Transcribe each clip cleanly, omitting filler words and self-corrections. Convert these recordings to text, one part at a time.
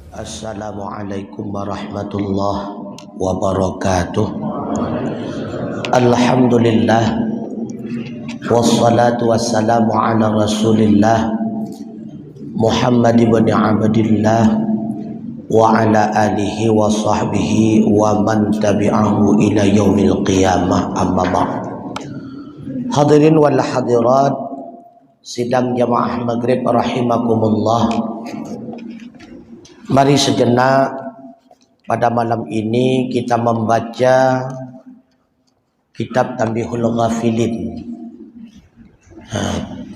Assalamualaikum warahmatullahi wabarakatuh. Alhamdulillah wassalatu wassalamu ala Rasulillah Muhammad ibn Abdillah wa ala alihi wa sahbihi wa man tabi'ahu ila yaumil qiyamah, amma ba'd. Hadirin wal hadirat sidang jamaah maghrib rahimakumullah. Mari sejenak pada malam ini kita membaca kitab Tanbihul Ghafilin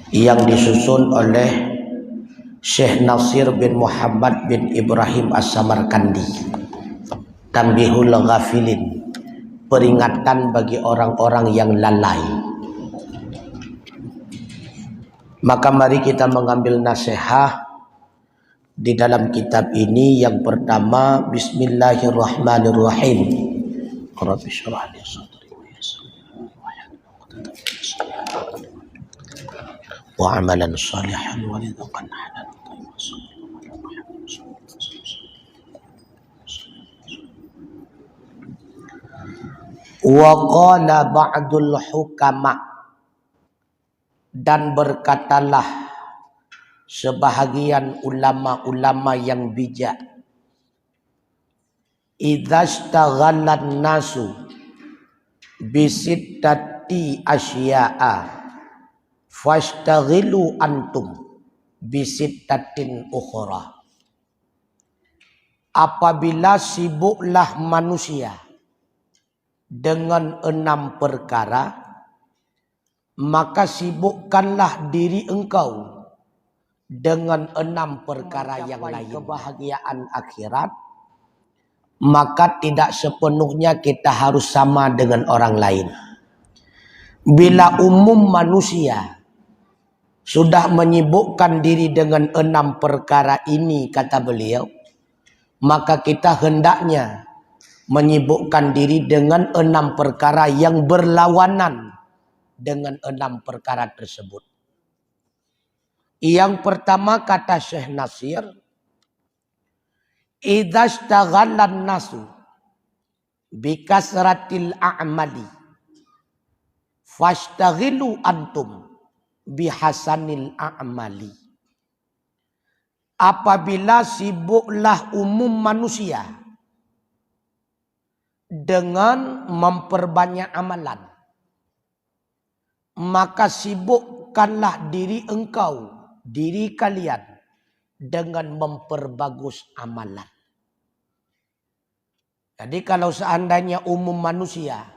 yang disusun oleh Syekh Nasir bin Muhammad bin Ibrahim As-Samarkandi. Tanbihul Ghafilin, peringatan bagi orang-orang yang lalai. Maka mari kita mengambil nasihat di dalam kitab ini. Yang pertama, Bismillahirrahmanirrahim. Rabbi syrah li sadri wa yassir wa amalan salihan wa rizqan halalan wa qala ba'dul hukama, dan berkatalah sebahagian ulama-ulama yang bijak, idzastaghallan nasu bisittati asya'a fashtaghilu antum bisittatin ukhra. Apabila sibuklah manusia dengan 6 perkara, maka sibukkanlah diri engkau dengan 6 perkara yang lain. Kebahagiaan akhirat, maka tidak sepenuhnya kita harus sama dengan orang lain. Bila umum manusia sudah menyibukkan diri dengan 6 perkara ini, kata beliau, maka kita hendaknya menyibukkan diri dengan 6 perkara yang berlawanan dengan 6 perkara tersebut. Yang pertama, kata Syekh Nasir, idzastaghallan nasu bikasratil a'mali fashtaghilu antum bihasanil a'mali. Apabila sibuklah umum manusia dengan memperbanyak amalan, maka sibukkanlah diri engkau, diri kalian, dengan memperbagus amalan. Jadi kalau seandainya umum manusia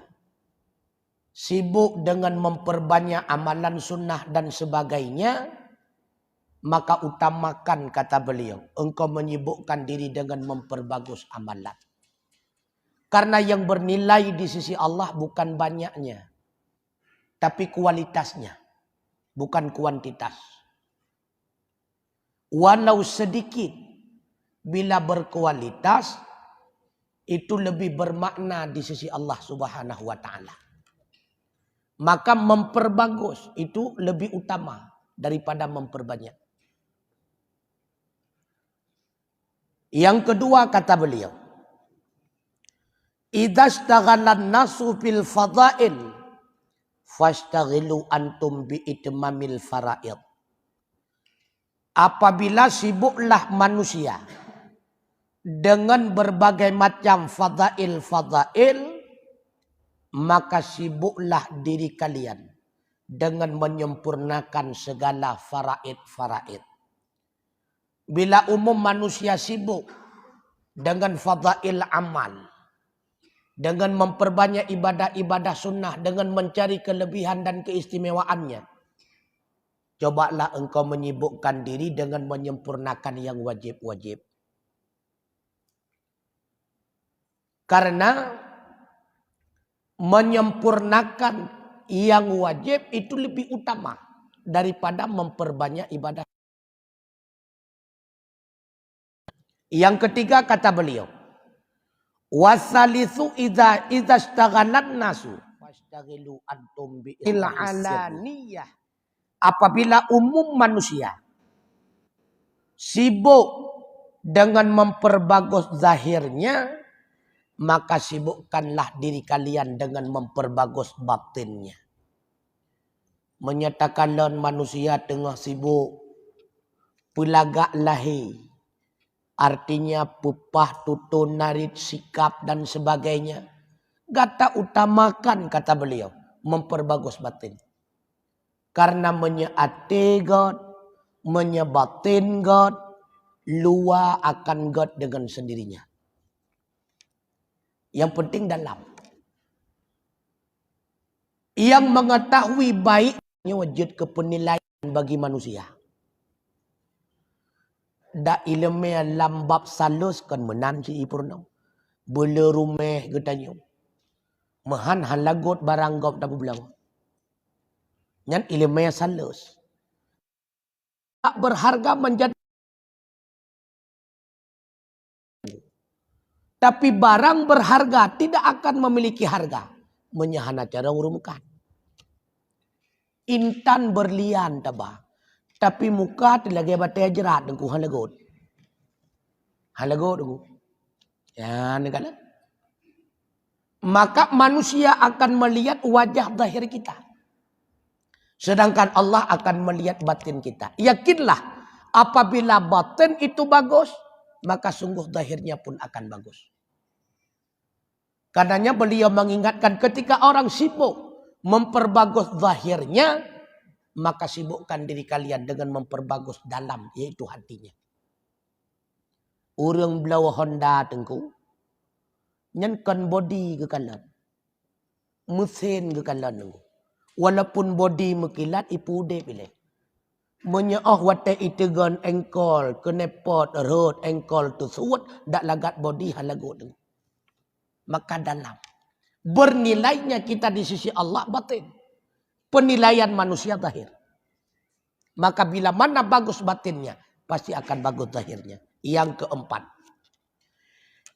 sibuk dengan memperbanyak amalan sunnah dan sebagainya, maka utamakan, kata beliau, engkau menyibukkan diri dengan memperbagus amalan. Karena yang bernilai di sisi Allah bukan banyaknya, tapi kualitasnya, bukan kuantitas. Walau sedikit, bila berkualitas, itu lebih bermakna di sisi Allah Subhanahu wa ta'ala. Maka memperbagus itu lebih utama daripada memperbanyak. Yang kedua, kata beliau, idzastaghallan nasu fil fadail fashtaghilu antum bi itmamil faraid. Apabila sibuklah manusia dengan berbagai macam fadail, maka sibuklah diri kalian dengan menyempurnakan segala faraid. Bila umum manusia sibuk dengan fadail amal, dengan memperbanyak ibadah-ibadah sunnah, dengan mencari kelebihan dan keistimewaannya, cobalah engkau menyibukkan diri dengan menyempurnakan yang wajib-wajib. Karena menyempurnakan yang wajib itu lebih utama daripada memperbanyak ibadah. Yang ketiga, kata beliau, wasalitsu idza istaghalan nasu fastaghilu antum bil alaniyah. Apabila umum manusia sibuk dengan memperbagus zahirnya, maka sibukkanlah diri kalian dengan memperbagus batinnya. Menyatakan lawan manusia tengah sibuk pelagak lahir, artinya pupah, tutun, narit, sikap dan sebagainya. Gata utamakan, kata beliau, memperbagus batin. Karena menyeati God, menyebatin God, luar akan God dengan sendirinya. Yang penting dalam. Yang mengetahui baiknya wujud kepenilaian bagi manusia. Da ilmu lambab salus kan menan si ipurno. Bela rumah getanyo. Mahan halagot barang gop dapu belang. Nyan ilmu salus. Tak berharga menjadi. Tapi barang berharga tidak akan memiliki harga. Menyahana cara urumkan. Intan berlian tabah. Tapi muka tilagi batai jerat dengku halagot. Halagot dengku. Ya, negara. Maka manusia akan melihat wajah zahir kita. Sedangkan Allah akan melihat batin kita. Yakinlah apabila batin itu bagus, maka sungguh zahirnya pun akan bagus. Karenanya beliau mengingatkan ketika orang sibuk memperbagus zahirnya, maka sibukkan diri kalian dengan memperbagus dalam, yaitu hatinya. Orang belau Honda tengku, nyankan body ke kalan, mesin ke kalan tengku. Walaupun body mekilat, ipu de pilih. Menyeoh wate itegan engkol, kenepot, road, engkol tu suut, dak lagat body halagot tengku. Maka dalam. Bernilainya kita di sisi Allah batin. Penilaian manusia zahir. Maka bila mana bagus batinnya, pasti akan bagus zahirnya. Yang keempat.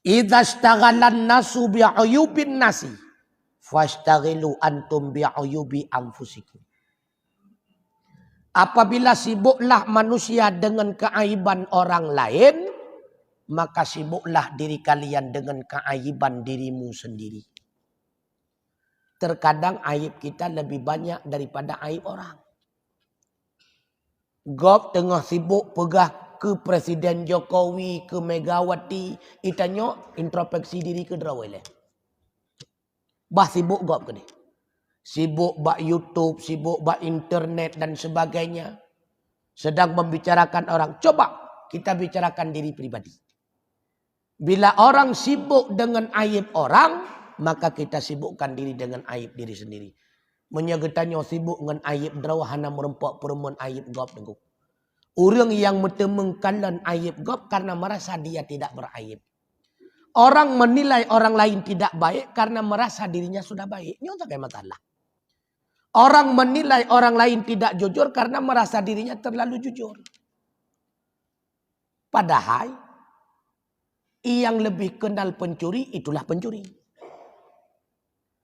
Idza ishtaghalan nasu bi'uyubin nasi, fashtaghilu antum bi'uyubi anfusikum. Apabila sibuklah manusia dengan keaiban orang lain, maka sibuklah diri kalian dengan keaiban dirimu sendiri. Terkadang aib kita lebih banyak daripada aib orang. Gop tengah sibuk pegah ke Presiden Jokowi, ke Megawati, itanyo introspeksi diri ke drawele. Bah sibuk gop ke ni. Sibuk bak YouTube, sibuk bak internet dan sebagainya. Sedang membicarakan orang. Coba kita bicarakan diri pribadi. Bila orang sibuk dengan aib orang, maka kita sibukkan diri dengan aib diri sendiri. Menyagetannya sibuk dengan aib drawahana merempak perempuan aib gop tengku. Orang yang metemengkalan aib gop karena merasa dia tidak beraib. Orang menilai orang lain tidak baik karena merasa dirinya sudah baik. Ini tak kayak masalah. Orang menilai orang lain tidak jujur karena merasa dirinya terlalu jujur. Padahal yang lebih kenal pencuri itulah pencuri.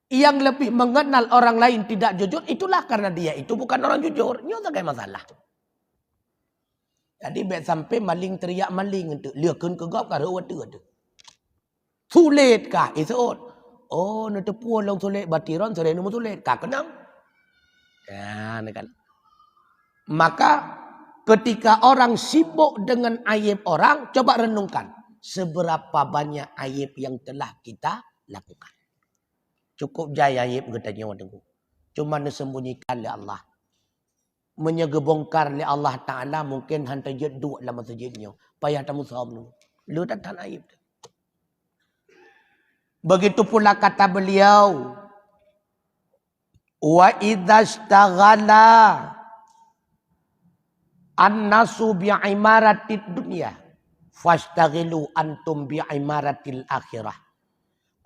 Yang lebih mengenal orang lain tidak jujur itulah karena dia itu bukan orang jujur. Ini tak kayak masalah. Jadi bet sampai maling teriak maling itu liakeun ke gop ka reu tu ada. Sulit kah isot? Oh, na tepu long sulit batiron sore nu sulit kah kenang? Ya, kan. Maka ketika orang sibuk dengan aib orang, coba renungkan seberapa banyak aib yang telah kita lakukan. Cukup jaya aib katanya wadengku. Cuma disembunyikan oleh Allah. Menyegebongkar oleh Allah Ta'ala mungkin hantar jeduk dalam masjidnya. Payah tamu sahab nu. Lu tak aib. Begitu pula kata beliau. Wa idza ishtaghala an-nasu bi'imaratid dunya fashtaghilu antum bi'imaratil akhirah.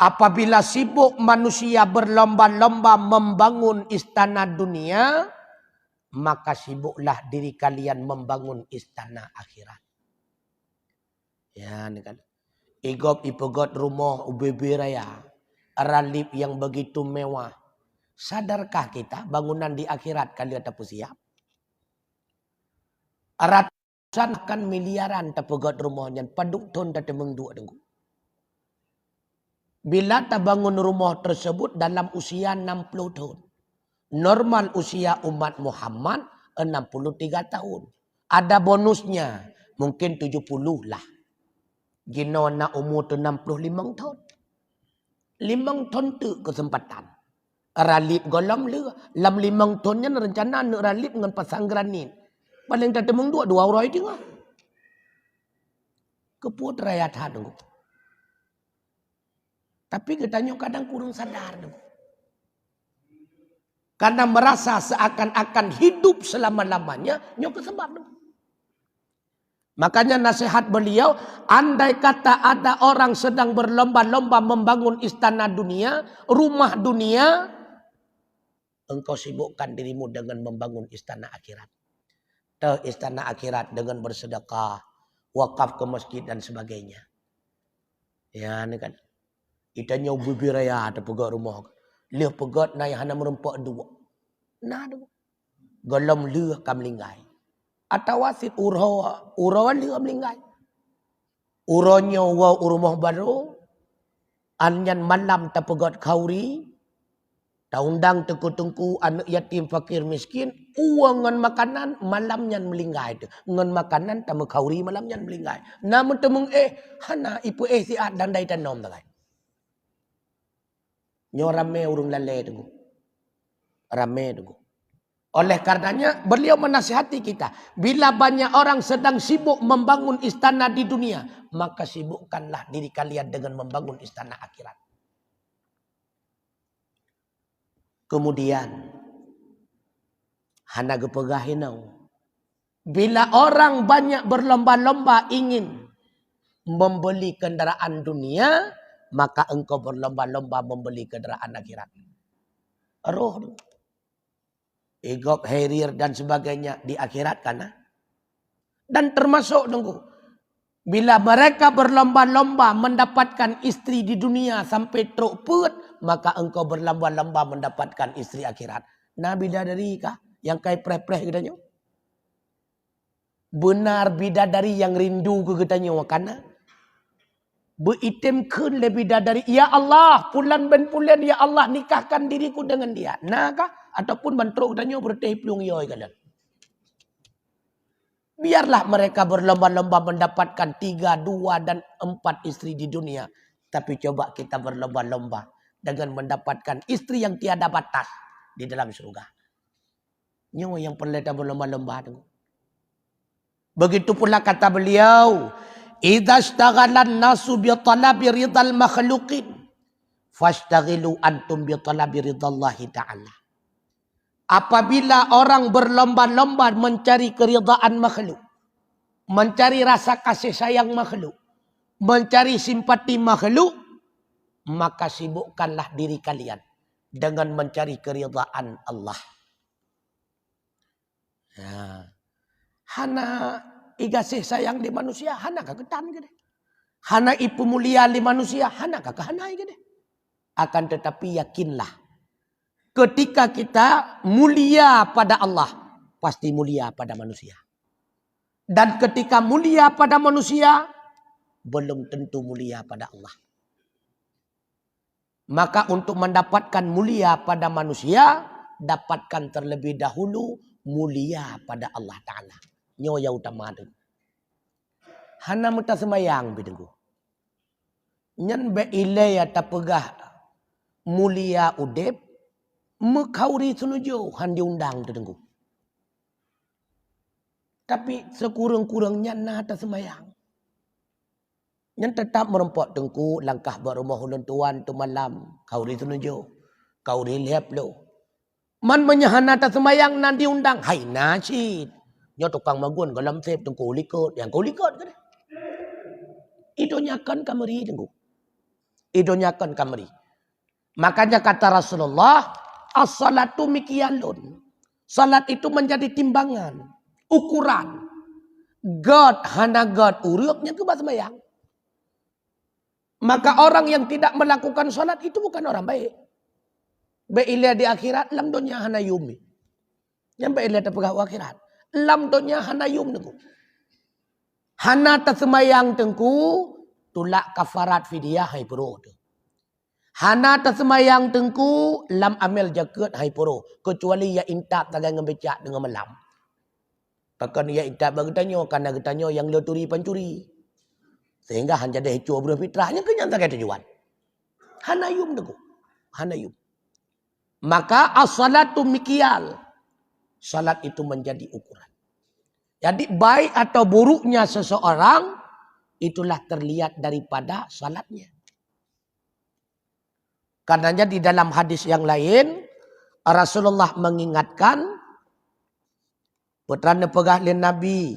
Apabila sibuk manusia berlomba-lomba membangun istana dunia, maka sibuklah diri kalian membangun istana akhirat. Ya, ini kan. Igop ipegot rumah UBB raya. Ralip yang begitu mewah. Sadarkah kita bangunan di akhirat kalian tak siap? Kan miliaran tapegat rumahnya. Paduk ton tak temeng dua dengku. Bila tak bangun rumah tersebut dalam usia 60 tahun. Normal usia umat Muhammad 63 tahun. Ada bonusnya. Mungkin 70 lah. Gino nak umur tu 65 tahun. 5 tahun tu kesempatan. Ralip golam le. Lam 5 tahunnya rencana nak ralip dengan pasanggeran ni. Paling tak temung dua orang itu tengah. Keput rakyat hadu. Tapi katanya kadang kurang sadar. Karena merasa seakan-akan hidup selama-lamanya. Nyo kesebab. Makanya nasihat beliau. Andai kata ada orang sedang berlomba-lomba membangun istana dunia. Rumah dunia. Engkau sibukkan dirimu dengan membangun istana akhirat. Istana akhirat dengan bersedekah, wakaf ke masjid dan sebagainya. Ya, ni kan. Itanya bibiraya ada pegat rumah. Leh pegat na yang hana merempak dua. Nah tu. Galam leh kam linggai. Atau wasit urawan leh kam linggai. Uronya wa rumah baru. Anyan malam ta pegat kauri. Ta undang tengku-tengku anak yatim fakir miskin. Uang ngan makanan malamnya melinggai tu. Ngan makanan tamu kauri malamnya melinggai. Namun temung hana ipu si dan dai tanom takai. Nyo rame urung lale tu. Rame tu. Oleh karenanya beliau menasihati kita. Bila banyak orang sedang sibuk membangun istana di dunia. Maka sibukkanlah diri kalian dengan membangun istana akhirat. Kemudian. Hana gepegahinau. Bila orang banyak berlomba-lomba ingin membeli kendaraan dunia. Maka engkau berlomba-lomba membeli kendaraan akhirat. Roh tu. Igop, Harrier dan sebagainya di akhirat kan. Dan termasuk tunggu. Bila mereka berlomba-lomba mendapatkan istri di dunia sampai truk put. Maka engkau berlomba-lomba mendapatkan istri akhirat. Nah bidadari kah? Yang kai preh-preh katanya. Benar bidadari yang rindu ke katanya wakana. Beritimkan lebih dari ya Allah pulan ben pulan ya Allah nikahkan diriku dengan dia. Nah kah? Ataupun bantruk tanya berteh pelung yoi kalian. Biarlah mereka berlomba-lomba mendapatkan 3, 2 dan 4 istri di dunia. Tapi coba kita berlomba-lomba dengan mendapatkan istri yang tiada batas di dalam surga. Nyo yang perlu kita berlomba-lomba. Begitu pula kata beliau. Idza ishtaghalan nasu bi talabi ridal makhluqin fashtaghilu antum bi talabi ridallahi ta'ala. Apabila orang berlomba-lomba mencari keridaan makhluk, mencari rasa kasih sayang makhluk, mencari simpati makhluk, maka sibukkanlah diri kalian dengan mencari keridaan Allah. Ya. Hana igasih sayang di manusia, hana kagetan gede. Hana ipu mulia di manusia, hana kakahanai gede. Akan tetapi yakinlah, ketika kita mulia pada Allah, pasti mulia pada manusia. Dan ketika mulia pada manusia, belum tentu mulia pada Allah. Maka untuk mendapatkan mulia pada manusia, dapatkan terlebih dahulu mulia pada Allah Ta'ala. Nyoya utama tu. Hana muta semayang bidengku. Nyan be ilaya tapegah mulia udep. Mekauri senuju han diundang tu dengku. Tapi sekurang-kurangnya nata semayang. Nyan tetap merempok dengku langkah berumah ulun tuan tu malam. Kauri senuju. Kauri liap lo. Man menyahana ta semayang nan diundang. Hai nasid. Nyo tukang magun galam sep tengku likot. Yang kau likot ke? Idonyakan kameri tengku. Idonyakan kameri. Makanya kata Rasulullah, as-salatu mikyalun. Salat itu menjadi timbangan, ukuran. God hana God urupnya ke semayang. Maka orang yang tidak melakukan salat itu bukan orang baik. Baiklah di akhirat lam dunya hana yumi. Yang baiklah di akhirat. Lam dunya hana yum. Hana tersemayang tengku, tulak kafarat fidyah hai puro. Hana tersemayang tengku, lam amil jaket hai puro. Kecuali ya intak tagang ngebecak dengan malam. Takkan ya intak bergetanyo, karena getanyo yang leturi pancuri. Sehingga hanya ada hecua berfitrahnya kenyang tak tujuan. Hana yum tengku. Hana yum. Maka as-salatu mikyal. Salat itu menjadi ukuran. Jadi baik atau buruknya seseorang itulah terlihat daripada salatnya. Karenanya di dalam hadis yang lain Rasulullah mengingatkan putrane pegah lin Nabi,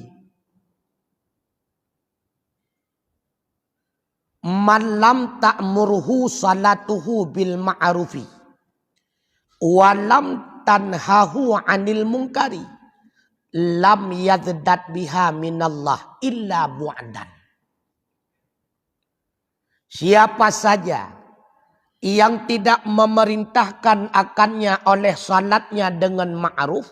man lam ta'murhu salatuhu bil ma'rufi wa lam tanhahu 'anil munkari lam yazdad biha minallah illa bu'dan. Siapa saja yang tidak memerintahkan akannya oleh salatnya dengan ma'ruf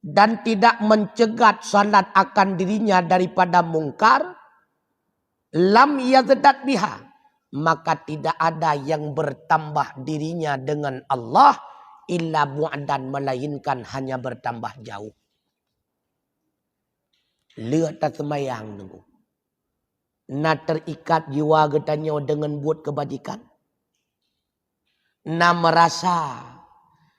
dan tidak mencegat salat akan dirinya daripada mungkar, lam yazdad biha, maka tidak ada yang bertambah dirinya dengan Allah illa bu'dan, melainkan hanya bertambah jauh. Lihat tak semayang nunggu. Na terikat jiwa getanyo dengan buat kebajikan. Na merasa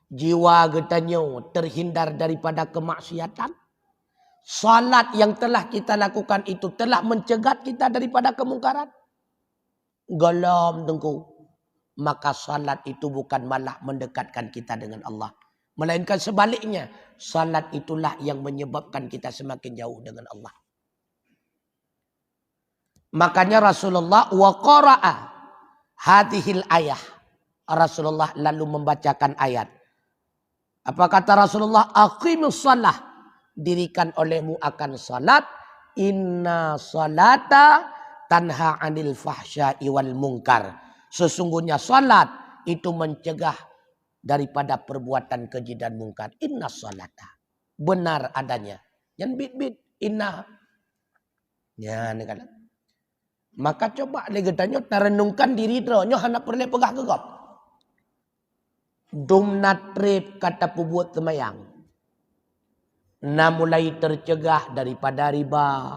jiwa getanyo terhindar daripada kemaksiatan. Salat yang telah kita lakukan itu telah mencegat kita daripada kemungkaran. Galam tengku. Maka salat itu bukan malah mendekatkan kita dengan Allah. Melainkan sebaliknya, salat itulah yang menyebabkan kita semakin jauh dengan Allah. Makanya Rasulullah wa qara'a hadhil ayah. Rasulullah lalu membacakan ayat. Apa kata Rasulullah? Aqimus shalah. Dirikan olehmu akan salat. Inna salata tanha 'anil fahsya'i wal munkar. Sesungguhnya salat itu mencegah daripada perbuatan keji dan mungkar. Inna salata. Benar adanya. Jangan bit-bit. Inna. Ya, ini kan. Maka coba lagi tanya, terenungkan diri teronyo hendak perlu pegah gegap. Dumnat trip kata pembuat semayang. Na mulai tercegah daripada riba,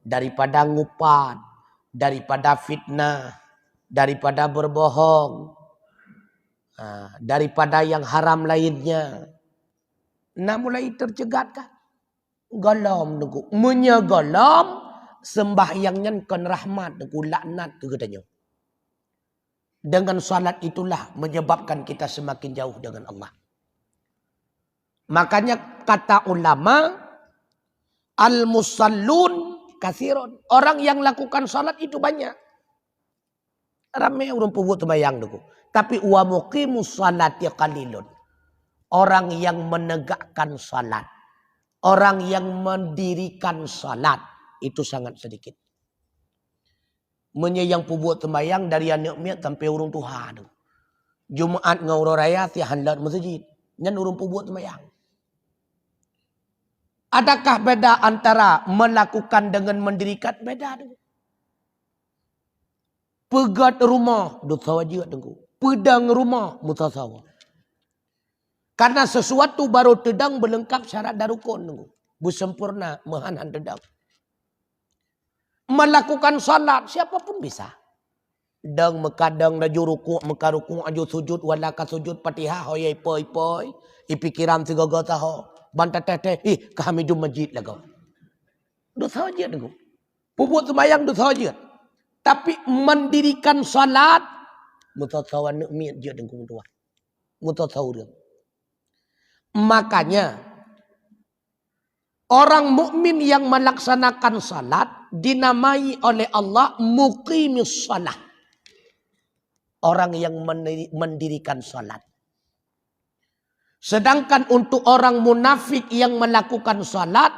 daripada ngupat, daripada fitnah, daripada berbohong, daripada yang haram lainnya. Nak mulai tercegat kan? Galam nunggu. Menyegalam sembahyangnya kan rahmat nunggu laknat ke katanya. Dengan salat itulah menyebabkan kita semakin jauh dengan Allah. Makanya kata ulama, al-musallun katsirun. Orang yang lakukan salat itu banyak. Ramai orang pembuat sembahyang nunggu. Tapi wa muqimus salati qalilun. Orang yang menegakkan salat, orang yang mendirikan salat itu sangat sedikit. Yang pembuat sembahyang dari anak miat sampai urung Tuhan. Jumaat ngauro raya tihan lat masjid, nyan urung pembuat sembahyang. Adakah beda antara melakukan dengan mendirikan? Beda. Pegat rumah dosa wajib tengku. Pedang rumah mutasawa. Karena sesuatu baru tedang berlengkap syarat dan rukun tengku. Bersempurna mehanan tedang. Melakukan salat siapapun bisa. Dang mekadang raju ruku' mekaruku' aju sujud walaka sujud Fatihah hoyai poi ipikiram sigaga taho banta teteh kami di masjid lagu. Dosa wajib tengku. Pembuat sembahyang dosa wajib. Tapi mendirikan salat mutasawan nikmat je tengku tua. Mutasawur. Makanya orang mukmin yang melaksanakan salat dinamai oleh Allah muqimis salat. Orang yang mendirikan salat. Sedangkan untuk orang munafik yang melakukan salat,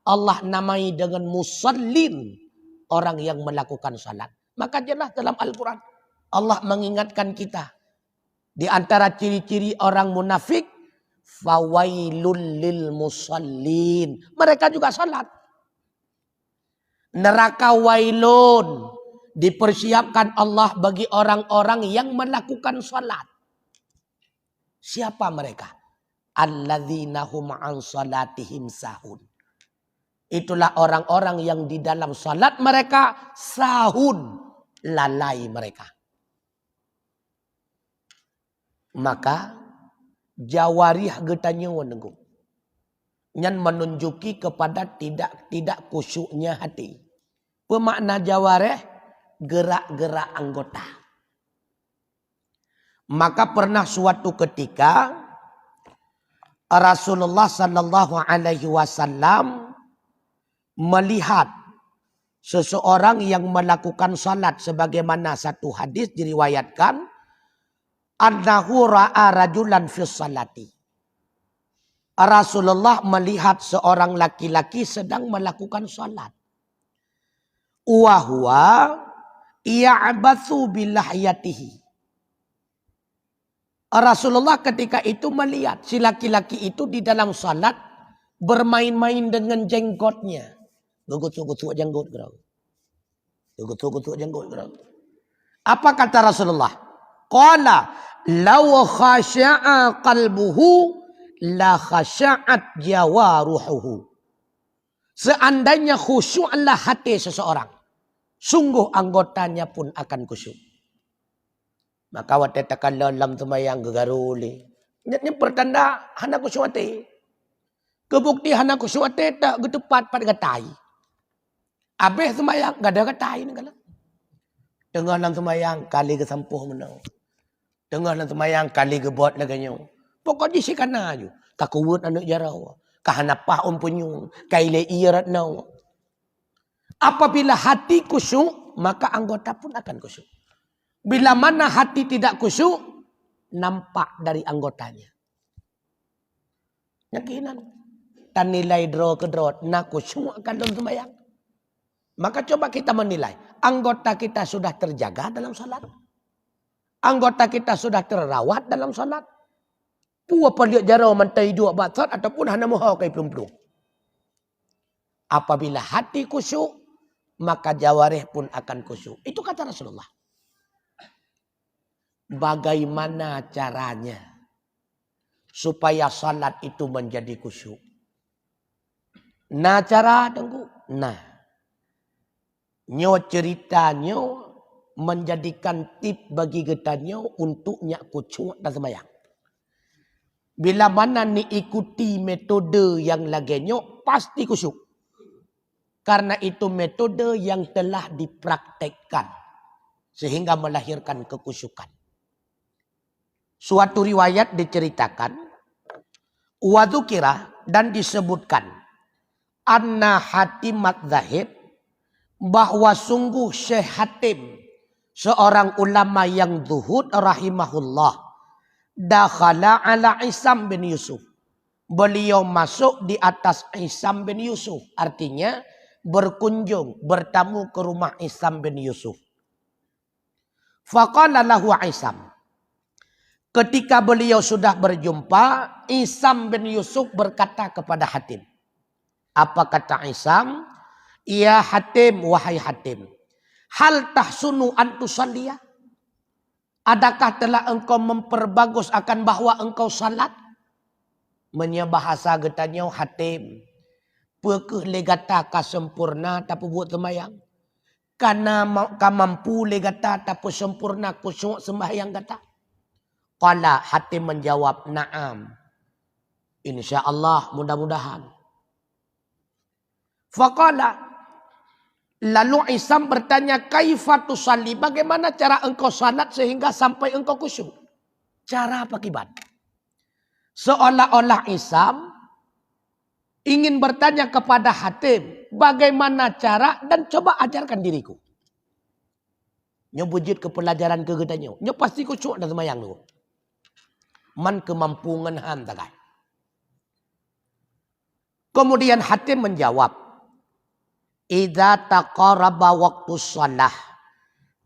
Allah namai dengan musallin. Orang yang melakukan salat. Maka jelas dalam Al-Quran Allah mengingatkan kita. Di antara ciri-ciri orang munafik, fawailul lil musallin. Mereka juga salat. Neraka wailun dipersiapkan Allah bagi orang-orang yang melakukan salat. Siapa mereka? Alladzina hum an salatihim sahun. Itulah orang-orang yang di dalam salat mereka sahun, lalai mereka. Maka jawarih getanya wanengku. Yang menunjuki kepada tidak khusyuknya hati. Pemakna jawarih gerak-gerak anggota. Maka pernah suatu ketika Rasulullah sallallahu alaihi wasallam melihat seseorang yang melakukan salat, sebagaimana satu hadis diriwayatkan annahu ra'a rajulan fi salati. Rasulullah melihat seorang laki-laki sedang melakukan salat. Wa huwa ya'bathu bilahyatihi. Rasulullah ketika itu melihat si laki-laki itu di dalam salat bermain-main dengan jenggotnya. Gugut-gugut jenggot gerau. Gugut-gugut jenggot gerau. Apa kata Rasulullah? Qala law khasya'a qalbuhu la khasya'at jawaruhu. Seandainya khusyuklah hati seseorang, sungguh anggotanya pun akan khusyuk. Maka waktu tekan dalam semayang gegaruli. Ini pertanda hana khusyuk hati. Kebukti hana khusyuk hati tak getepat pada gatai. Habis semayang gak ada gatai. Tengah dalam semayang kali kesampuh menau. Tengah dalam semayang kali gebot laganya. Pokoknya si kana aja. Kakuwut anak jarau. Kahanapah umpunyung. Kaile iyarat nau. Apabila hati khusyuk, maka anggota pun akan khusyuk. Bila mana hati tidak khusyuk, nampak dari anggotanya. Yakinan. Dan nilai draw ke draw. Nak khusyuk akan dalam sembahyang. Maka coba kita menilai. Anggota kita sudah terjaga dalam salat. Anggota kita sudah terawat dalam salat. Puwa paliak jarau mantai dua batat ataupun hana muha kai pelum-pelum. Apabila hati khusyuk, maka jawarih pun akan khusyuk. Itu kata Rasulullah. Bagaimana caranya supaya salat itu menjadi khusyuk? Nah cara tengku. Nah. Nyo ceritanya menjadikan tip bagi getannya untuk nyak khusyuk dan sembahyang. Bila mana ni ikuti metode yang laginya pasti khusyuk. Karena itu metode yang telah dipraktekkan. Sehingga melahirkan kekhusyukan. Suatu riwayat diceritakan. Wadukira dan disebutkan. Anna Hatimat Zahid. Bahwa sungguh Syekh Hatim. Seorang ulama yang zuhud rahimahullah. Dakhala ala Isam bin Yusuf. Beliau masuk di atas Isam bin Yusuf. Artinya berkunjung, bertamu ke rumah Isam bin Yusuf. Faqala lahu Isam. Ketika beliau sudah berjumpa, Isam bin Yusuf berkata kepada Hatim. Apa kata Isam? Ya Hatim, wahai Hatim. Hal tahsunu antusalliya? Adakah telah engkau memperbagus akan bahwa engkau salat? Menyebahasa getanya Hatim. Pekeh legata ka sempurna tapi buat sembahyang. Karena ka mampu legata tapi sempurna khusyuk sembahyang kata. Qala Hatim menjawab, na'am. InsyaAllah mudah-mudahan. Faqala. Lalu Isam bertanya, kaifa tusalli? Bagaimana cara engkau salat sehingga sampai engkau khusyuk? Cara apa kibat? Seolah-olah Isam ingin bertanya kepada Hatim, bagaimana cara dan coba ajarkan diriku. Nyo wujud ke pelajaran kegedannya. Nyo pasti khusyuk dan semayang dulu. Man kemampuan hantakai. Kemudian Hatim menjawab, idza taqaraba waktu shalah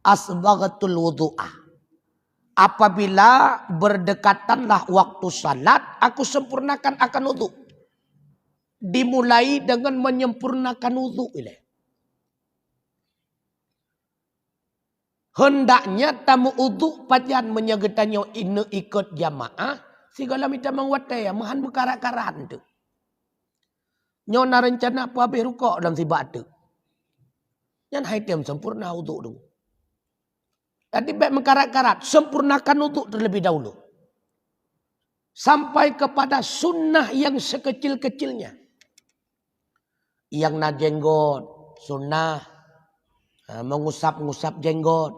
asbaghatul wudu'ah. Apabila berdekatanlah waktu salat, aku sempurnakan akan wudu. Dimulai dengan menyempurnakan wudu. Hendaknya tamu uduk pajan menyegetannya ina ikut jamaah. Segala minta mengwatai mahan berkarat-karat tu. Nyona rencana apa habis rukuk dalam sibak tu. Yang haitem sempurna uduk tu. Jadi baik mengkarat-karat. Sempurnakan uduk terlebih dahulu. Sampai kepada sunnah yang sekecil-kecilnya. Yang nak jenggot. Sunnah. Mengusap-ngusap jenggot.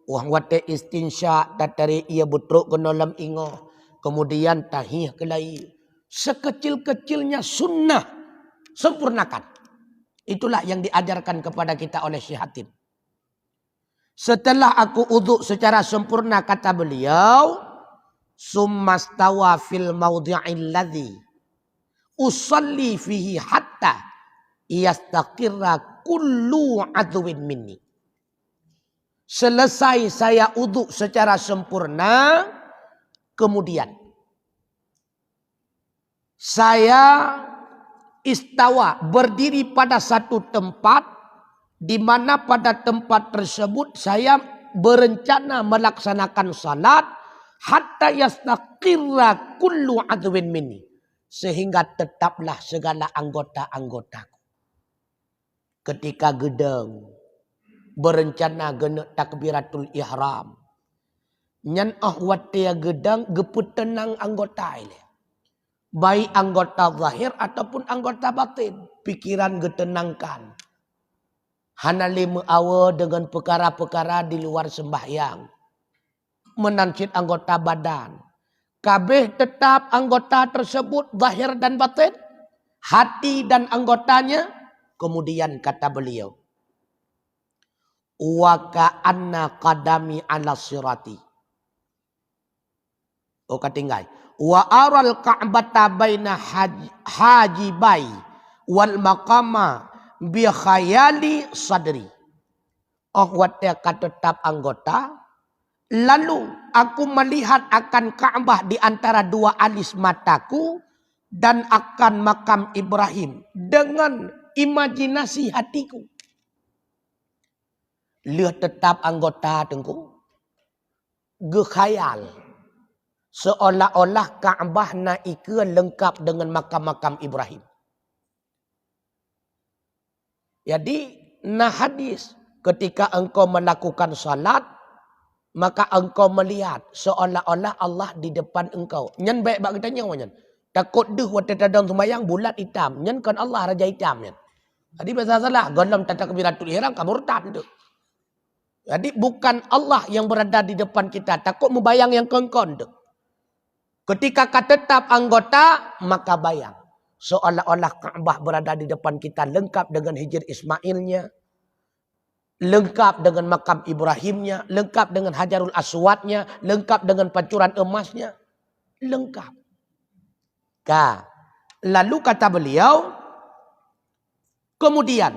Wang wate istinsya. Datari ia butruk ke dalam ingoh. Kemudian tahiyah ke lain. Sekecil-kecilnya sunnah. Sempurnakan. Itulah yang diajarkan kepada kita oleh Syekh Hatim. Setelah aku uduk secara sempurna kata beliau. Summastawa fil mawdi'il ladzi. Usalli fihi hatta. Yastaqirra kullu adwin minni. Selesai saya uduk secara sempurna. Kemudian saya istawa berdiri pada satu tempat di mana pada tempat tersebut saya berencana melaksanakan salat hatta yastaqirra kullu adwin minni sehingga tetaplah segala anggota-anggotaku. Ketika gedeng berencana genek takbiratul ihram nyan ahwatia gedang geput tenang anggota ini. Baik anggota zahir ataupun anggota batin. Pikiran getenangkan. Hanali meawa dengan perkara-perkara di luar sembahyang. Menancit anggota badan. Kabeh tetap anggota tersebut zahir dan batin. Hati dan anggotanya. Kemudian kata beliau. Wa ka'anna qadami ala sirati. Oh katinggai. Wa aral ka'bata baina hajibai wal maqama bi khayali sadri. Oh watia tetap anggota. Lalu aku melihat akan Ka'bah di antara dua alis mataku dan akan makam Ibrahim dengan imajinasi hatiku. Lihat tetap anggota tengku. Gekhayal. Seolah-olah Ka'bah naika lengkap dengan makam-makam Ibrahim. Jadi, nah hadis ketika engkau melakukan salat, maka engkau melihat seolah-olah Allah di depan engkau. Nyan baik bak kita nyawa. Takut deh waktu tadang sembahyang bulat hitam. Nyan kan Allah raja hitam. Nyan. Jadi bahasa salah. Galam tata kabiratul ihram kamurtan tu. Jadi bukan Allah yang berada di depan kita. Takut membayang yang kengkon tu. Ketika tetap anggota, maka bayang. Seolah-olah Ka'bah berada di depan kita. Lengkap dengan Hijr Ismailnya. Lengkap dengan makam Ibrahimnya. Lengkap dengan Hajarul Aswadnya. Lengkap dengan pancuran emasnya. Lengkap. Lalu kata beliau. Kemudian.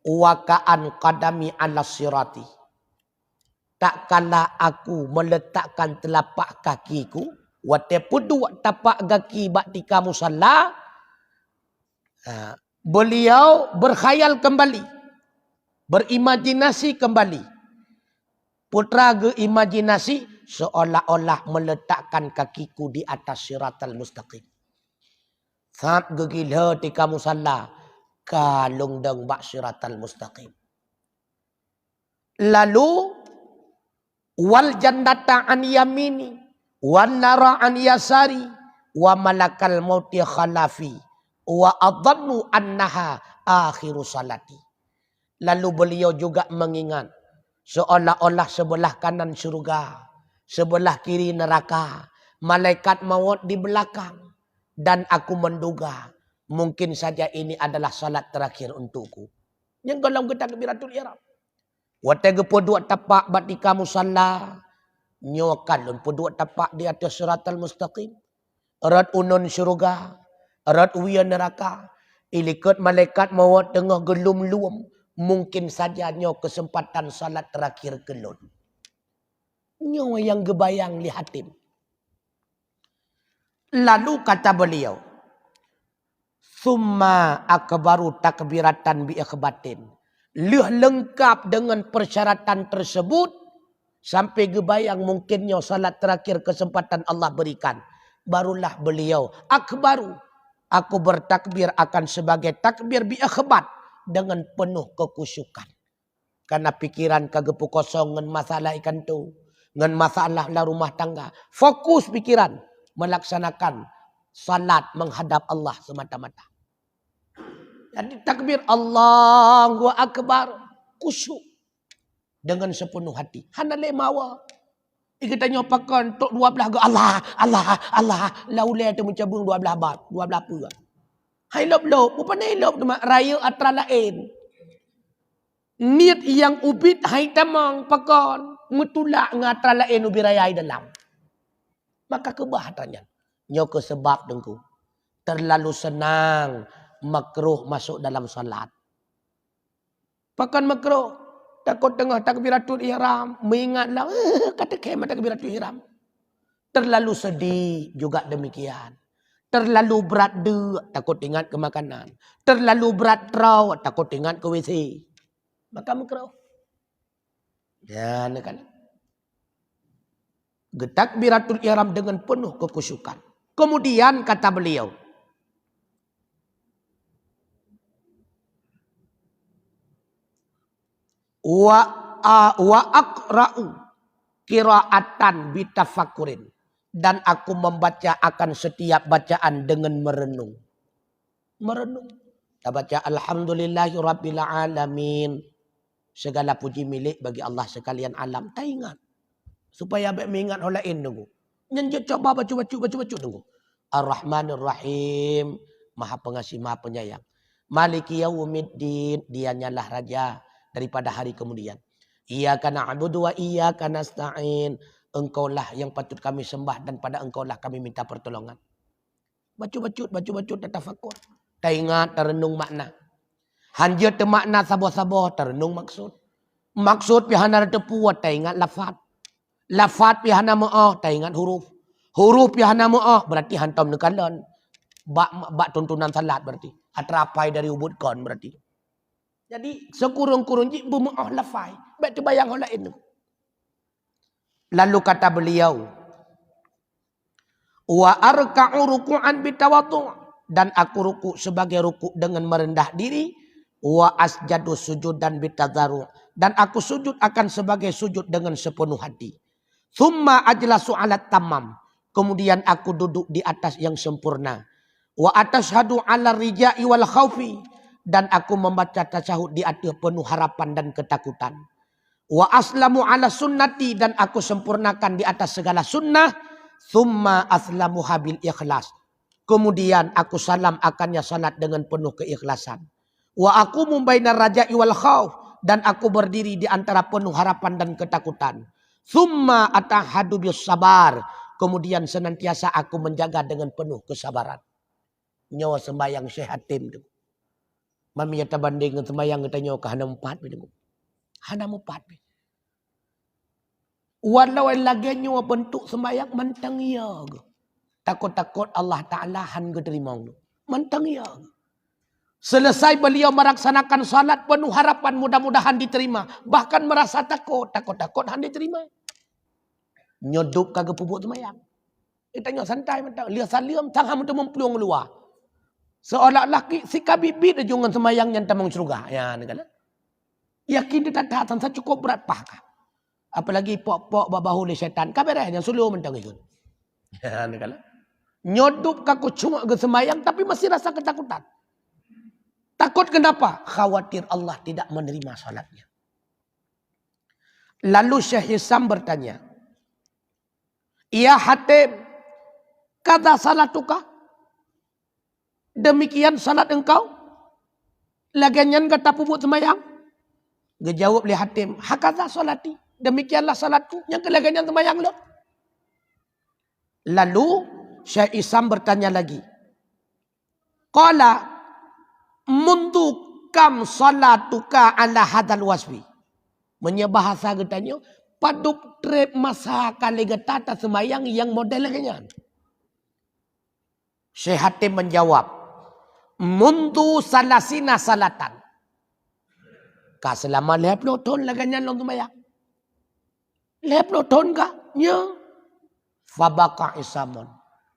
Waka'an qadami ala sirati. Tak kala aku meletakkan telapak kakiku. Watepudu tapak kaki baktika musalla. Beliau berkhayal kembali. Berimajinasi kembali. Putra ke imajinasi. Seolah-olah meletakkan kakiku di atas siratal mustaqim. Saat gegila tika musalla. Kalung deng bak siratal mustaqim. Lalu. Wal jannata an yamini. Wan nara an yasari wa malakal mauti khalafi wa adhannu annaha akhiru salati. Lalu beliau juga mengingat seolah-olah sebelah kanan syurga, sebelah kiri neraka, malaikat maut di belakang dan aku menduga mungkin saja ini adalah salat terakhir untukku. Yang dalam takbiratul ihram. Wa tagpu dua tapak batika musalla. Nyokan pedua tapak di atas siratal mustaqim. Erat unun syurga. Erat uya neraka. Ilikut malaikat maut tengah gelum-luum. Mungkin saja nyo kesempatan salat terakhir kelun. Nyo yang gebayang li hatim. Lalu kata beliau. Summa akbaru takbiratan bi ikhbatin. Lengkap dengan persyaratan tersebut. Sampai gebayang mungkinnya salat terakhir kesempatan Allah berikan. Barulah beliau akbaru. Aku bertakbir akan sebagai takbir biakhbat. Dengan penuh kekusyukan. Karena pikiran kagepu kosong ngan masalah ikan tu. Ngan masalah la rumah tangga. Fokus pikiran. Melaksanakan salat menghadap Allah semata-mata. Jadi takbir Allahu Akbar. Kusyuk. Dengan sepenuh hati. Hana le mawa. Kita nyopakan tok 12 ke Allah, Allah, Allah. Laulai tu mencabung 12 bat, 12 pura. Hai lop-lop, bukan hai lop tu mak raya atra lain. Niat yang ubit hai tamang pakon, mutulak ngatra lain ubi raya hai dalam. Maka kebahatannya. Nyo ke sebab dengku. Terlalu senang makruh masuk dalam salat. Pakon makruh. Takut tengah takbiratul ihram. Mengingatlah. Kata kemah takbiratul ihram. Terlalu sedih juga demikian. Terlalu berat dek. Takut ingat ke makanan. Terlalu berat trau. Takut ingat ke WC. Maka makruh. Ya, kan. Takbiratul ihram dengan penuh kekusyukan. Kemudian kata beliau. Wa aqra'u qira'atan bitafakurin. Dan aku membaca akan setiap bacaan dengan merenung. Merenung. Kita baca alhamdulillahi rabbil alamin. Segala puji milik bagi Allah sekalian alam. Tak ingat. Supaya abang mengingat orang lain tunggu. Nyanyi coba baca tunggu. Ar-Rahmanir Rahim. Maha pengasih, maha penyayang. Maliki yaumiddin. Dia nyalah raja. Daripada hari kemudian. Iyyaka na'budu wa iyyaka nasta'in. Engkaulah yang patut kami sembah dan pada engkaulah kami minta pertolongan. Baca tatafakur. Tak ingat terenung makna. Hanja te makna sabar-sabar terenung maksud. Maksud pihana tepuat tak ingat lafaz. Lafaz pihana ma'ah tak ingat huruf. Huruf pihana ma'ah berarti hantam nekalan. Bak tuntunan salat berarti. Atrapai dari ubud kon berarti. Jadi sekurung-kurung jibu ma'ah lafai. Baik tu bayang orang lain tu. Lalu kata beliau. Wa arka'u ruku'an bitawatu'. Dan aku ruku sebagai ruku dengan merendah diri. Wa asjadu sujudan bitadharu'. Dan aku sujud akan sebagai sujud dengan sepenuh hati. Thumma ajlasu alat tamam. Kemudian aku duduk di atas yang sempurna. Wa atashhadu ala rija'i wal khawfi. Dan aku membaca tasyahud di atas penuh harapan dan ketakutan. Wa aslamu ala sunnati. Dan aku sempurnakan di atas segala sunnah. Thumma aslamu habil ikhlas. Kemudian aku salam akannya salat dengan penuh keikhlasan. Wa aku mumbaina raja'i wal khawf. Dan aku berdiri di antara penuh harapan dan ketakutan. Thumma atahadu bis sabar. Kemudian senantiasa aku menjaga dengan penuh kesabaran. Nyawa sembahyang Syekh Hatim tu. Mami kata banding dengan sembahyang katanya ke hana 4 begitu. Hana 4. Walau lagi nyawa bentuk sembahyang mantang ya. Takut-takut Allah Taala han terima. Mantang ya. Selesai beliau melaksanakan salat penuh harapan mudah-mudahan diterima. Bahkan merasa takut-takut han diterima. Nyodup kagak pupuk sembahyang. Kita tanya santai mentang. Lihat saliam tangan untuk mempeluang luar. Seolah-olah si kabibit aja dengan sembahyang yang tamang surga. Ya, negara. Yakin dia tak tahan, saya cukup berat pahkah. Apalagi pok-pok babahu le syaitan. Kabarnya yang suluh mentang ikut. Ya, negara. Nyodup kaku cuma ke sembahyang tapi masih rasa ketakutan. Takut kenapa? Khawatir Allah tidak menerima salatnya. Lalu Syekh Hisam bertanya. Ya Hatim, kata salatuka? Demikian salat engkau? Lagian kata pupuk sembahyang? Gejawab li Hatim, hakadha salati. Demikianlah salatku. Yang kelagian sembahyang lo. Lalu Syekh Isam bertanya lagi. Qala mundu kam salatuka ala hadal wasfi. Menyebahasa getanya. Paduk trep masa kali getata sembahyang yang modelnya. Syekh Hatim menjawab. Mundu salasina salatan. Ka selama 50 tahun laganya long sembahyang. Lep no ton ka? Nya. Fabaka Isamun.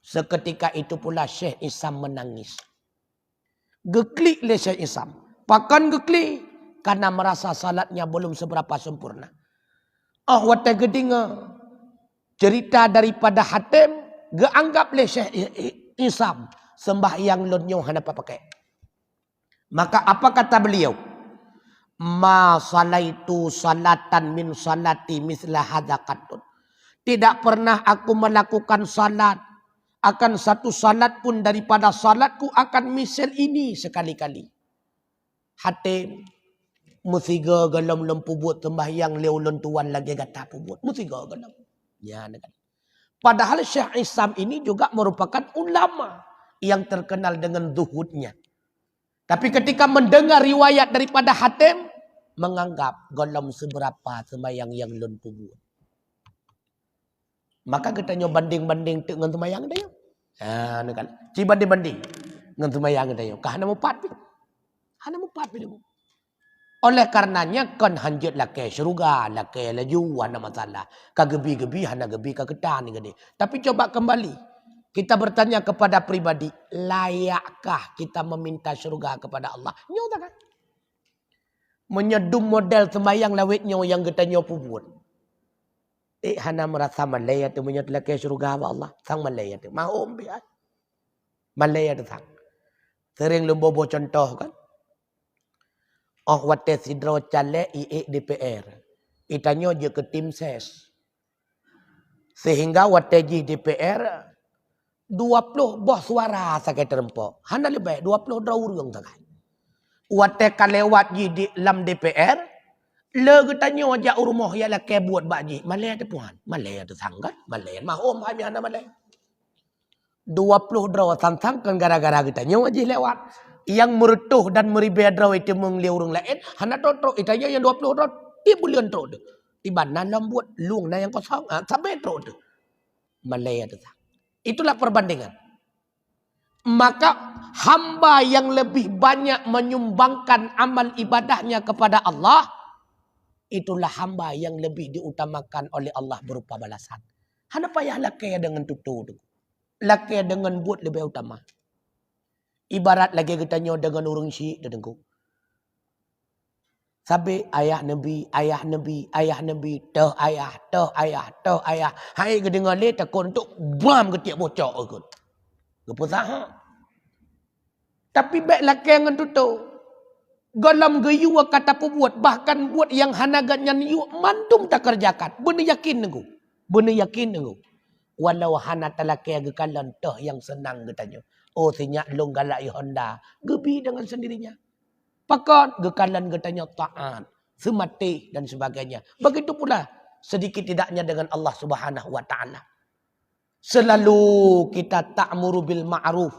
Seketika itu pula Syekh Isam menangis. Geklik le Syekh Isam. Pakan geklik. Karena merasa salatnya belum seberapa sempurna. Wata gedinga. Cerita daripada Hatim. Geanggap le Syekh Isam. Sembahyang lonyo hana pakai. Maka apa kata beliau? Ma salaitu salatan min salati misla hadza qattun. Tidak pernah aku melakukan salat akan satu salat pun daripada salatku akan misal ini sekali-kali. Hatim musiga galam lempu buat sembahyang leu lentuan lagi gata buat musiga galam. Ya kan. Padahal Syekh Isam ini juga merupakan ulama yang terkenal dengan zuhudnya. Tapi ketika mendengar riwayat daripada Hatim, menganggap golong seberapa sembahyang yang lun buat. Maka kita nyoba banding-banding dengan sembahyang dia. Nah, kan. Ci banding-banding dengan sembahyang dia. Kahana mau pat. Hana mau pat dia. Oleh karenanya kan hanjut lah ke syurga, lah ke laju, hana masalah. Kagebi-gebi, hana gebi, kagetan ni. Tapi coba kembali. Kita bertanya kepada pribadi, layakkah kita meminta syurga kepada Allah? Nyo tak kan? Menyedum model sembahyang lawitnya yang kita nyopu buat. Hana merasa malaya tu menyedlah ke syurga Allah. Sang malaya tu. Mahum biar. Malaya tu sang. Sering lumbobo contoh kan. Wate sidro cale DPR. Itanya je ke tim ses. Sehingga wate ji DPR 20 boh suara sakit terempok. Hana lebih 20 draurung sangat. Wate kalewat ji di dalam DPR, le getanya aja rumah ya lah ke buat baji. Malay ada puan, Malay ada sanggat, Malay mahom hai hana Malay. 20 draw sang kan gara-gara getanya aja lewat. Yang meretuh dan meribah draw itu mengliu orang lain, hana totro itanya yang 20 draw dia bulan tro tu. Tiba nanam buat luang na yang kosong, sampai tro tu. Malay ada sang. Itulah perbandingan. Maka hamba yang lebih banyak menyumbangkan amal ibadahnya kepada Allah, itulah hamba yang lebih diutamakan oleh Allah berupa balasan. Hana payah lakai dengan tutu. Lakai dengan buat lebih utama. Ibarat lagi kita nyo dengan urung syik dengu. Sabi ayah Nabi, ayah Nabi, ayah Nabi, teh ayah, teh ayah, teh ayah. Hai ke dengar le takut untuk bam ketiak bocok ikut. Kepusaha. Tapi baik laki dengan tutu. Galam geyu kata buat, bahkan buat yang hanagatnya niu mandum tak kerjakan. Benar yakin nengu. Benar yakin nengu. Walau hana talaki agakalan teh yang senang katanya. Oh sinyak long galak Honda. Gebi dengan sendirinya. Pakat gekalan katanya taat, semati dan sebagainya. Begitu pula sedikit tidaknya dengan Allah Subhanahu wa taala. Selalu kita ta'muru bil ma'ruf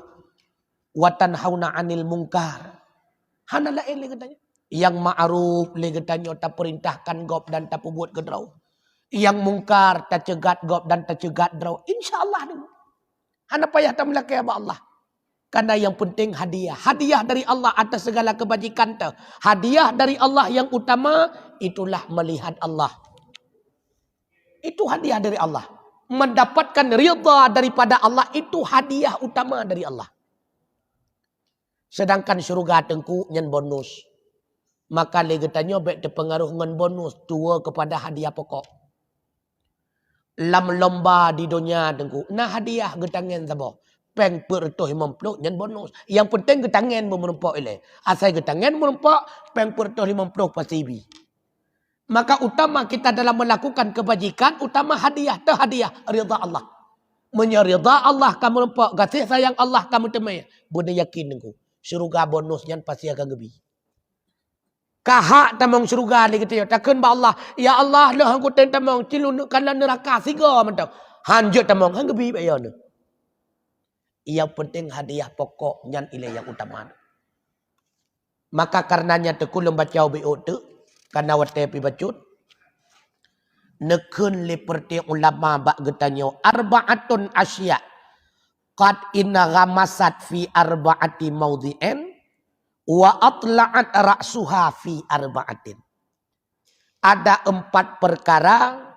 wa tanhauna 'anil munkar. Hana lain le katanya. Yang ma'ruf le katanya tak perintahkan gop dan tak buat gedrau. Yang mungkar tak cegat gop dan tak cegat draw. Insyaallah dulu. Hana payah tak melakai Allah. Karena yang penting hadiah. Hadiah dari Allah atas segala kebajikan. Hadiah dari Allah yang utama. Itulah melihat Allah. Itu hadiah dari Allah. Mendapatkan ridha daripada Allah. Itu hadiah utama dari Allah. Sedangkan syurga tengku nyen bonus. Maka legetanya baik terpengaruh dengan bonus. Tua kepada hadiah pokok. Lam lomba di dunia tengku. Nah hadiah getangan sabah. Peng pertoh mempeluk dan bonus. Yang penting getangan merempak ile. Asal getangan merempak, peng pertoh 50 pasibi. Maka utama kita dalam melakukan kebajikan, utama hadiah, hadiah ridha Allah. Menyerida Allah kamu merempak, kasih sayang Allah kamu temai. Benar yakin engkau. Syurga bonusnya pasti akan gebi. Kahak tamang syurga ni kita takkan ba Allah. Ya Allah lah aku tamang cilun kana neraka siga mentau. Hanjut tamang hang gebi bayana. Yang penting hadiah pokok nyan ile yang utama. Maka karenanya tekulum baca biut tu karena wate pi bacut nekun liperti ulama bak getanyo arbaatun asya qad inna ghamasat fi arbaati maudhi'in wa atla'at ra'suha fi arbaatin. Ada 4 perkara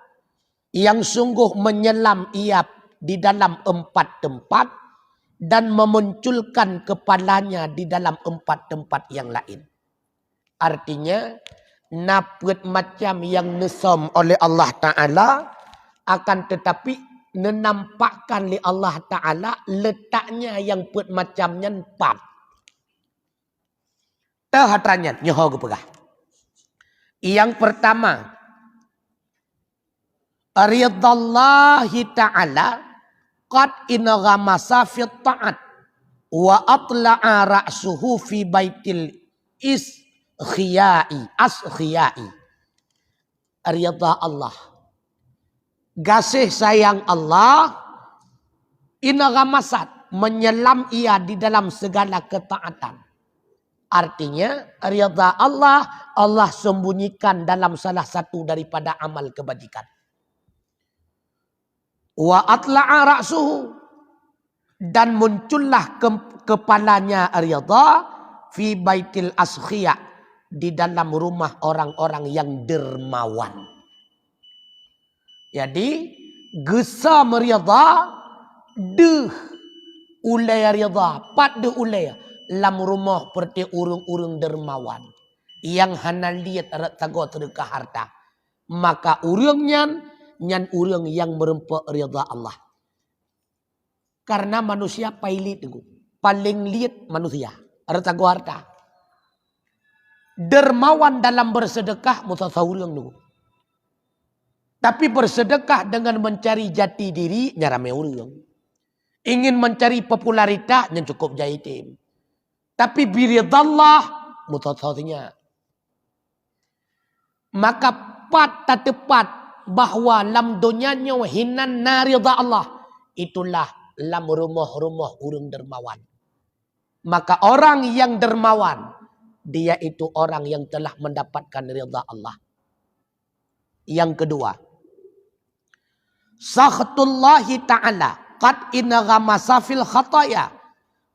yang sungguh menyelam ia di dalam 4 tempat dan memunculkan kepalanya di dalam 4 tempat yang lain. Artinya, napet macam yang nesam oleh Allah Ta'ala, akan tetapi menampakkan oleh Allah Ta'ala letaknya yang pet macamnya 4. Terhatanya, nyoho gepegah. Yang pertama, ridallahi ta'ala qad inaghamasa fi ta'at wa atla'a ra'suhu fi baitil askhiyai. Ridha Allah, kasih sayang Allah, inaghamasat, menyelam ia di dalam segala ketaatan. Artinya, ridha Allah, Allah sembunyikan dalam salah satu daripada amal kebajikan. Wa atla'a ra'suhu, dan muncullah kepalanya ridha fi baitil askhiyah, di dalam rumah orang-orang yang dermawan. Jadi, gesa meridha, deh ulai ridha, pat deh ulai lam rumah perti urung-urung dermawan yang hana liat tago terka harta, maka urungnya nyan urung yang merempak ridha Allah. Karena manusia paling liat manusia tago harta. Dermawan dalam bersedekah mutasawurung nunggu. Tapi bersedekah dengan mencari jati diri nyarame urung. Ingin mencari popularitas yang cukup jaitim. Tapi biridallah mutasawurnya. Maka tak tepat bahwa lam donyanya hinan naridha Allah. Itulah lam rumah-rumah urung dermawan. Maka orang yang dermawan, dia itu orang yang telah mendapatkan ridha Allah. Yang kedua, sakhtullahi ta'ala qad inaghamasa fil khataya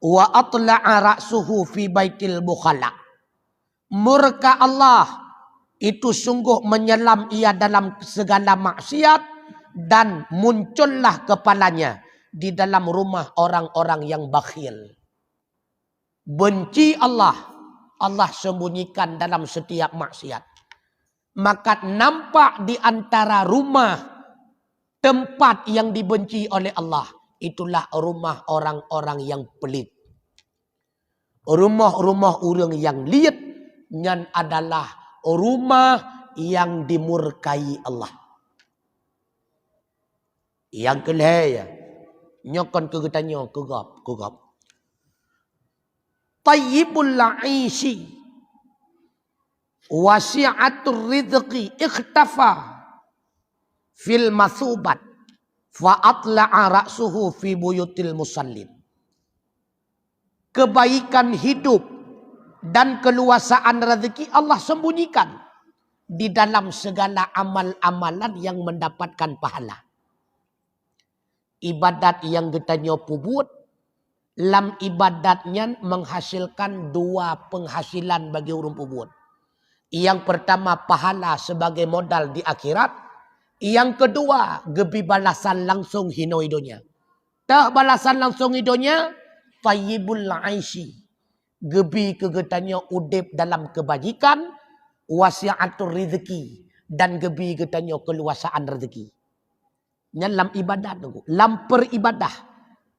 wa atla'a ra'suhu fi baitil bukhala. Murka Allah itu sungguh menyelam ia dalam segala maksiat dan muncullah kepalanya di dalam rumah orang-orang yang bakhil. Benci Allah, Allah sembunyikan dalam setiap maksiat. Maka nampak di antara rumah tempat yang dibenci oleh Allah, itulah rumah orang-orang yang pelit. Rumah-rumah orang yang liat nyan adalah rumah yang dimurkai Allah. Yang kelihaya, nyokon kegetanya kegap. Tayyibul la'ishi wasi'atur rizqi ikhtafa fil masubat fa'atla'a ra'suhu fi buyutil musallin. Kebaikan hidup dan keluasaan rezeki Allah sembunyikan di dalam segala amal-amalan yang mendapatkan pahala. Ibadat yang getanya pubut, lam ibadatnya menghasilkan 2 penghasilan bagi orang pubut. Yang pertama pahala sebagai modal di akhirat. Yang kedua gebi balasan langsung hinoidonya. Tak balasan langsung hidonya, tayyibul aishi. Gebi kegetanya udip dalam kebajikan, wasi'atur rizki, dan gebi getanya keluasaan rezeki. Lam ibadat tunggu, lam peribadah.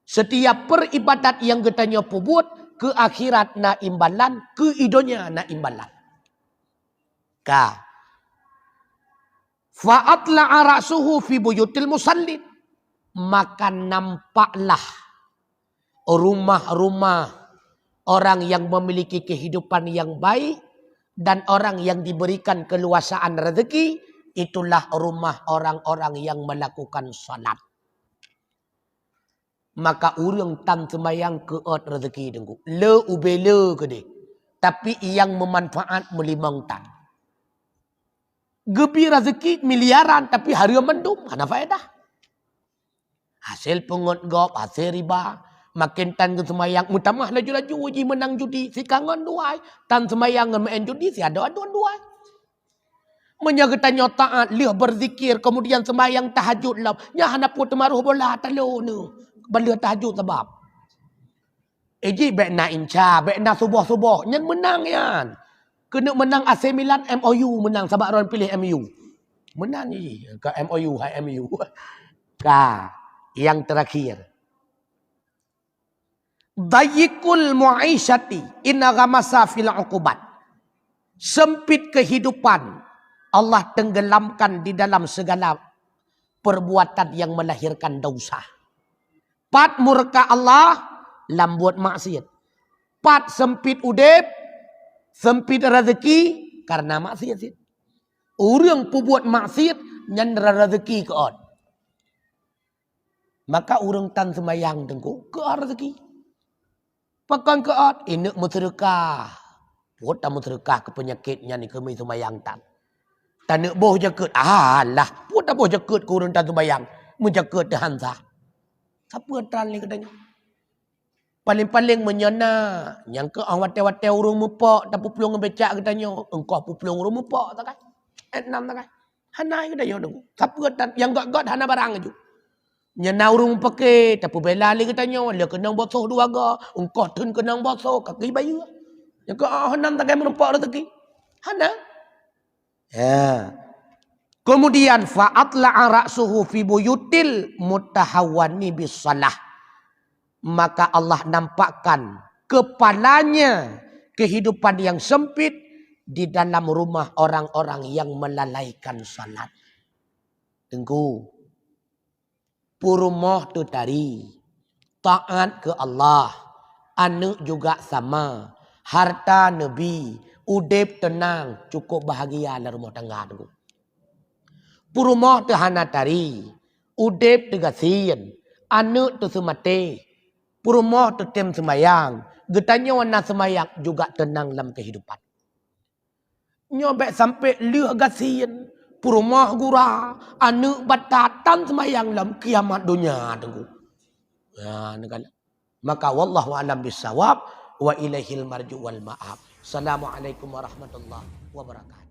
Setiap peribadat yang getanya pubut ke akhirat na imbalan, ke idonya na imbalan. Ka fa'atla'a ra'suhu fi buyutil musallin, maka nampaklah rumah-rumah orang yang memiliki kehidupan yang baik dan orang yang diberikan keluasaan rezeki, itulah rumah orang-orang yang melakukan salat. Maka urang tan semayang keot rezeki dengku. Le ubele ke tapi yang memanfaat melimang tan. Gebi rezeki miliaran tapi hari mendung, mana faedah? Hasil pengot gop, hasil riba. Makin tan ke semayang, mutamah laju-laju uji menang judi. Si kangen duai. Tan semayang main judi, si ada aduan duai. Menyagetanya taat, liah berzikir, kemudian sembahyang tahajud lah. Nya hana pun temaruh bola talo ni. Bala tahajud sebab. Eji bek na inca, bek na subuh-subuh. Nyan menang yan. Kena menang AC Milan, MOU menang. Sebab orang pilih MU. Menang ni. Ke MOU, hai MU. Ka. Yang terakhir. Dayikul mu'aisyati inna ghamasa fil uqubat. Sempit kehidupan. Allah tenggelamkan di dalam segala perbuatan yang melahirkan dosa. Pat murka Allah, lambuat maksiat. Pat sempit udep, sempit rezeki karena maksiat. Orang buat maksiat nyandra rezeki ke on. Maka orang tan semayang tengku ke rezeki. Pakan ke on, ini muterkah. Buat tak muterkah ke penyakitnya ni kami semayang tan. Tak nak boh jaket. Alah. Buat tak boh jaket ke orang tak sembayang. Menjaket Tuhan sah. Siapa teran ni katanya. Paling-paling menyana. Yang ke orang watai-watai orang mupak. Tak pupulung becak katanya. Engkau pupulung orang mupak tak kan. Enam tak kan. Hana katanya. Siapa teran. Yang gak-gak hana barang je. Nyana orang pakai. Tak bela lagi katanya. Dia kenang basuh dua gak. Engkau tun kenang basuh. Kaki bayi. Yang ke hanam tak kan menumpak rezeki. Hana. Ya. Kemudian fa'atla'a ra'suhu fi buyutil mutahawwani bisalah. Maka Allah nampakkan kepalanya kehidupan yang sempit di dalam rumah orang-orang yang melalaikan salat. Tengku. Purumah tu tari. Taat ke Allah. Anak juga sama. Harta Nabi. Udip tenang, cukup bahagia dalam rumah tangga tu. Purumah tu hana tari, udip tu gasin, anak tu semate, purumah tu tem semayang, getanya warna semayang juga tenang dalam kehidupan. Nyobek sampai liah gasin, purumah gura, anak batatan semayang dalam kiamat dunia tu. Ya, negala. Maka wallahu a'lam bissawab wa ilaihil marju wal ma'ab. Assalamualaikum warahmatullahi wabarakatuh.